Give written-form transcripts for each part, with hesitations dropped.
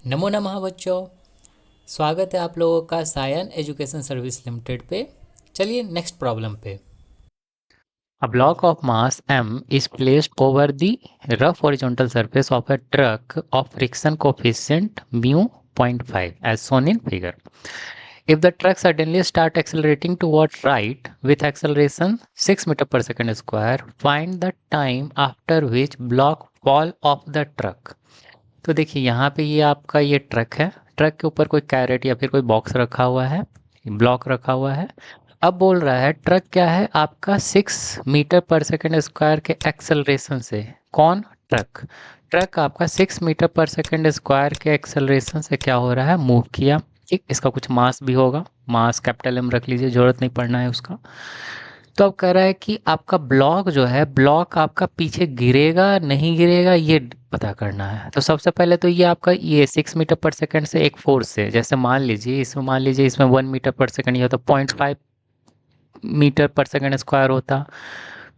नमो नमः बच्चों। स्वागत है आप लोगों का सायन एजुकेशन सर्विस लिमिटेड पे। चलिए नेक्स्ट प्रॉब्लम पे। A block of mass m is placed over the rough horizontal surface of a truck of friction coefficient mu 0.5 as shown in figure. If the truck suddenly start accelerating toward right with acceleration 6 meter per second square, find the time after which block fall off the truck. तो देखिए यहाँ पे ये आपका ये truck है। Truck के ऊपर कोई कैरेट या फिर कोई बॉक्स रखा हुआ है, ब्लॉक रखा हुआ है। अब बोल रहा है ट्रक क्या है आपका 6 मीटर पर सेकेंड स्क्वायर के एक्सेलरेशन से। कौन? ट्रक। ट्रक आपका 6 मीटर पर सेकेंड स्क्वायर के एक्सेलरेशन से क्या हो रहा है? मूव किया। ठीक, इसका कुछ मास भी होगा, मास कैपिटल एम रख लीजिए, जरूरत नहीं पड़ना है उसका। तो अब कह रहा है कि आपका ब्लॉक जो है, ब्लॉक आपका पीछे गिरेगा नहीं गिरेगा ये पता करना है। तो सबसे पहले तो ये आपका ये 6 मीटर पर सेकेंड से एक फोर्स से, जैसे मान लीजिए इसमें 1 मीटर पर सेकेंड ये तो 0.5 मीटर पर सेकेंड स्क्वायर होता।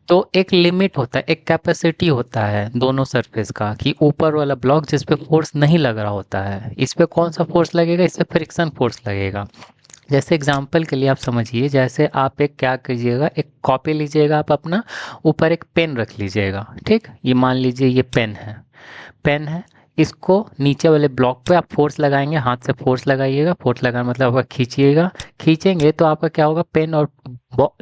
तो एक लिमिट होता है, एक कैपेसिटी होता है दोनों सरफेस का कि ऊपर वाला ब्लॉक जिस पे फोर्स नहीं लग रहा होता है, इस पे कौन सा फोर्स लगेगा? इस पे फ्रिक्शन फोर्स लगेगा। जैसे एग्जाम्पल के लिए आप समझिए, जैसे आप एक क्या कीजिएगा, एक कॉपी लीजिएगा, आप अपना ऊपर एक पेन रख लीजिएगा। ठीक, ये मान लीजिए ये पेन है, पेन है। इसको नीचे वाले ब्लॉक पे आप फोर्स लगाएंगे, हाथ से फोर्स लगाइएगा। फोर्स लगाना मतलब आपका खींचिएगा, खींचेंगे तो आपका क्या होगा, पेन और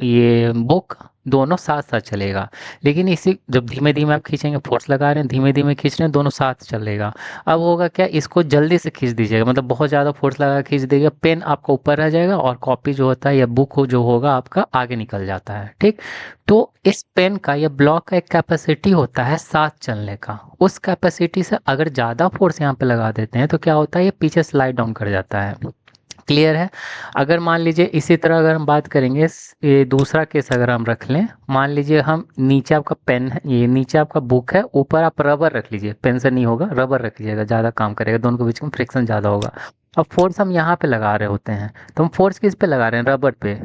ये बुक दोनों साथ साथ चलेगा। लेकिन इसी जब धीमे धीमे आप खींचेंगे, फोर्स लगा रहे हैं, धीमे धीमे खींच रहे हैं, दोनों साथ चलेगा। अब होगा क्या, इसको जल्दी से खींच दीजिएगा, मतलब बहुत ज़्यादा फोर्स लगा खींच देगा, पेन आपका ऊपर रह जाएगा और कॉपी जो होता है या बुक जो होगा आपका आगे निकल जाता है। ठीक, तो इस पेन का या ब्लॉक का एक कैपेसिटी होता है साथ चलने का। उस कैपेसिटी से अगर ज़्यादा फोर्स यहाँ पे लगा देते हैं तो क्या होता है, ये पीछे स्लाइड डाउन कर जाता है। क्लियर है? अगर मान लीजिए इसी तरह अगर हम बात करेंगे, ये दूसरा केस अगर हम रख लें, मान लीजिए हम नीचे आपका पेन है, ये नीचे आपका बुक है, ऊपर आप रबर रख लीजिए, पेन से नहीं होगा, रबर रख लीजिएगा, ज़्यादा काम करेगा, दोनों के बीच में फ्रिक्शन ज़्यादा होगा। अब फोर्स हम यहाँ पे लगा रहे होते हैं, तो हम फोर्स किस पे लगा रहे हैं? रबर पे।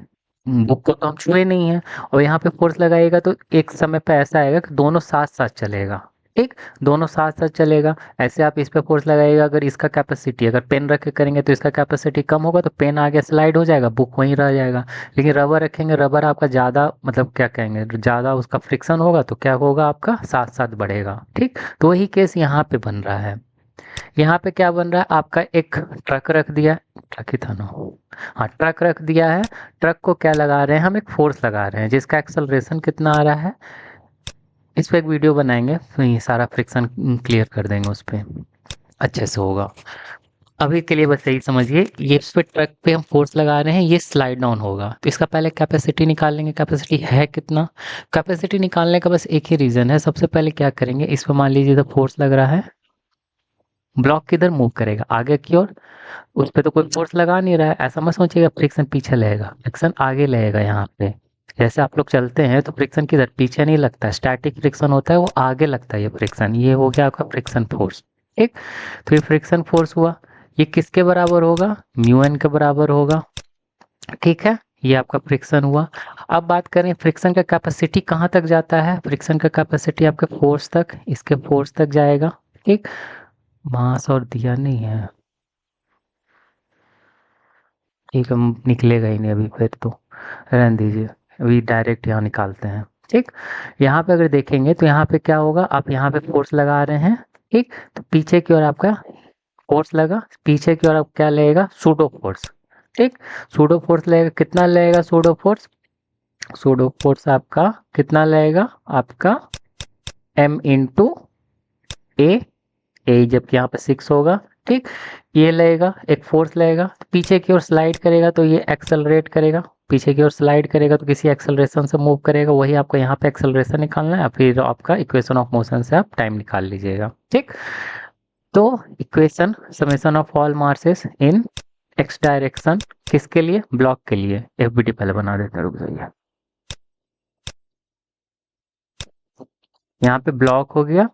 बुक को तो हम छुए नहीं है, और यहाँ पे फोर्स लगाइएगा तो एक समय पे ऐसा आएगा कि दोनों साथ साथ चलेगा। ठीक, दोनों साथ साथ चलेगा। ऐसे आप इस पे फोर्स लगाइएगा, अगर इसका कैपेसिटी अगर पेन रख के करेंगे तो इसका कैपेसिटी कम होगा, तो पेन आगे स्लाइड हो जाएगा, बुक वहीं रह जाएगा। लेकिन रबर रखेंगे, रबर आपका ज़्यादा मतलब क्या कहेंगे, ज़्यादा उसका फ्रिक्शन होगा, तो क्या होगा, आपका साथ साथ बढ़ेगा। ठीक, तो वही केस यहाँ पे बन रहा है। यहाँ पे क्या बन रहा है, आपका एक ट्रक रख दिया है, ट्रक ही था ना, हाँ ट्रक रख दिया है। ट्रक को क्या लगा रहे हैं हम, एक फोर्स लगा रहे हैं जिसका एक्सेलरेशन कितना आ रहा है। इस पे एक वीडियो बनाएंगे, तो ये सारा फ्रिक्शन क्लियर कर देंगे, उस पे अच्छे से होगा। अभी के लिए बस यही समझिए, ये इस पे ट्रक पे हम फोर्स लगा रहे हैं, ये स्लाइड डाउन होगा, तो इसका पहले कैपेसिटी निकाल लेंगे, कैपेसिटी है कितना। कैपेसिटी निकालने का बस एक ही रीज़न है, सबसे पहले क्या करेंगे, इस पे मान लीजिए तो फोर्स लग रहा है, ब्लॉक किधर मूव करेगा, आगे की ओर। उस पे तो कोई फोर्स लगा नहीं रहा है, ऐसा मत सोचिएगा फ्रिक्शन पीछे लगेगा, फ्रिक्शन आगे लगेगा। यहाँ पे जैसे आप लोग चलते हैं तो फ्रिक्शन किधर, पीछे नहीं लगता है, स्टैटिक फ्रिक्शन होता है, वो आगे लगता है। ये फ्रिक्शन, ये हो गया आपका फ्रिक्शन फोर्स। ठीक, तो ये फ्रिक्शन फोर्स हुआ, ये किसके बराबर होगा, म्यू एन के बराबर होगा। ठीक है, ये आपका फ्रिक्शन हुआ। अब बात करें फ्रिक्शन का कैपेसिटी कहाँ तक जाता है, फ्रिक्शन का कैपेसिटी आपके फोर्स तक, इसके फोर्स तक जाएगा। ठीक, मास और दिया नहीं है, ठीक, हम निकलेगा ही नहीं अभी, फिर तो रहने दीजिए, अभी डायरेक्ट यहाँ निकालते हैं। ठीक, यहाँ पे अगर देखेंगे तो यहाँ पे क्या होगा, आप यहाँ पे फोर्स लगा रहे हैं। ठीक, तो पीछे की ओर आपका फोर्स लगा, पीछे की ओर आप क्या लगेगा, सूडो फोर्स। ठीक, सूडो फोर्स लगेगा, कितना लगेगा सूडो फोर्स, सूडो फोर्स आपका कितना लगेगा, आपका m इंटू ए, जबकि यहाँ पे 6 होगा। ठीक, ये लगेगा, एक फोर्स लगेगा, तो पीछे की ओर स्लाइड करेगा तो ये एक्सेलरेट करेगा, पीछे की ओर स्लाइड करेगा तो किसी एक्सेलरेशन से मूव करेगा, वही आपको यहाँ पे एक्सेलरेशन निकालना है, फिर आपका इक्वेशन ऑफ मोशन से आप टाइम निकाल लीजिएगा। ठीक, तो equation summation of all masses in x direction किसके लिए, ब्लॉक के लिए। एफबीटी पहले बना देते हैं, रुक जाइए। यहाँ पे ब्लॉक हो गया,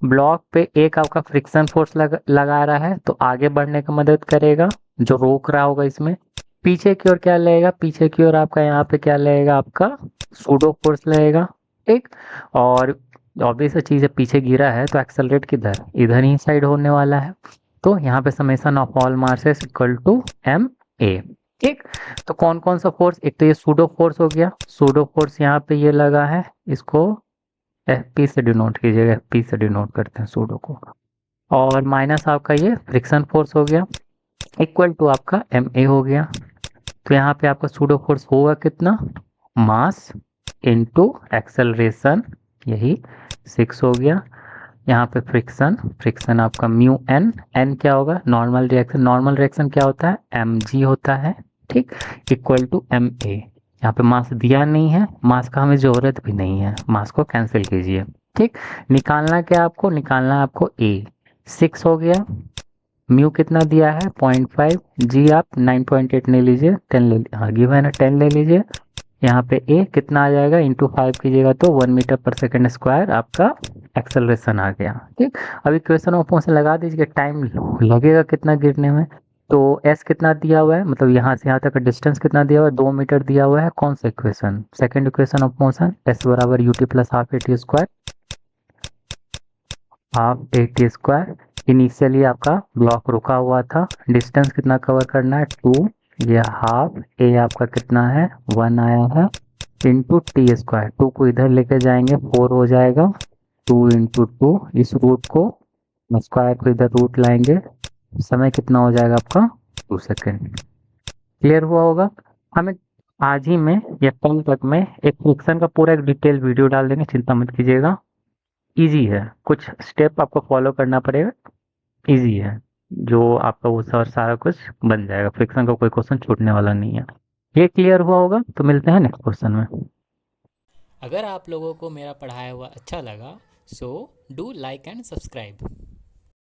ब्लॉक पे एक आपका फ्रिक्शन फोर्स लगा रहा है, तो आगे बढ़ने की मदद करेगा, जो रोक रहा होगा इसमें। पीछे की ओर क्या लगेगा, पीछे की ओर आपका यहाँ पे क्या लगेगा, आपका सूडो फोर्स लगेगा। ठीक, और ऑब्वियस चीज है, पीछे गिरा है तो एक्सेलरेट किधर, इधर ही साइड होने वाला है। तो यहाँ पे summation of all masses equal to M A. ठीक, तो कौन कौन सा फोर्स, एक तो ये सूडो फोर्स हो गया, सूडो फोर्स यहाँ पे ये लगा है, इसको एफ पी से डिनोट कीजिएगा, एफ पी से डिनोट करते हैं सूडो को, और माइनस आपका ये फ्रिक्शन फोर्स हो गया इक्वल टू आपका एम ए हो गया। तो यहाँ पे आपका सूडो फोर्स होगा कितना, मास इनटू एक्सेलरेशन, यही 6 हो गया। यहाँ पे फ्रिक्शन, फ्रिक्शन आपका म्यू एन, एन क्या होगा, नॉर्मल रिएक्शन, नॉर्मल रिएक्शन क्या होता है, एम जी होता है। ठीक, इक्वल टू एम ए। यहाँ पे मास दिया नहीं है, मास का हमें ज़रूरत भी नहीं है, मास को कैंसिल कीजिए। ठीक, निकालना क्या आपको, निकालना है आपको ए, 6 हो गया, म्यू कितना दिया है 0.5, जी आप 9.8 ले लीजिए, 10 ले, हाँ गिवन है ना, 10 ले लीजिए। यहाँ पे ए कितना आ जाएगा, इंटू 5 कीजिएगा तो 1 मीटर पर सेकेंड स्क्वायर आपका एक्सेलरेशन आ गया। ठीक, अभी क्वेश्चन ऑफ मोशन लगा दीजिए, टाइम लगेगा कितना गिरने में, तो एस कितना दिया हुआ है, मतलब यहाँ से यहाँ तक का डिस्टेंस कितना दिया हुआ है, 2 मीटर दिया हुआ है, कौन सा equation, second equation of motion, S बराबर ut plus half a t square, half a t square. Initially आपका ब्लॉक रुका हुआ था, डिस्टेंस कितना कवर करना है 2, ये हाफ ए आपका कितना है 1 आया है, इंटू टी स्क्वायर, 2 को इधर लेके जाएंगे 4 हो जाएगा, 2 इंटू 2, इस रूट को स्क्वायर को इधर रूट लाएंगे, समय कितना हो जाएगा आपका 2 सेकेंड। क्लियर हुआ होगा। हमें आज ही में या कल तक में एक फ्रिक्शन का पूरा एक डिटेल वीडियो डाल देंगे, चिंता मत कीजिएगा। इजी है, कुछ स्टेप आपको फॉलो करना पड़ेगा, इजी है, जो आपका वो सर सारा कुछ बन जाएगा, फ्रिक्शन का कोई क्वेश्चन छूटने वाला नहीं है। ये क्लियर हुआ होगा, तो मिलते हैं नेक्स्ट क्वेश्चन में। अगर आप लोगों को मेरा पढ़ाया हुआ अच्छा लगा, so do like and subscribe.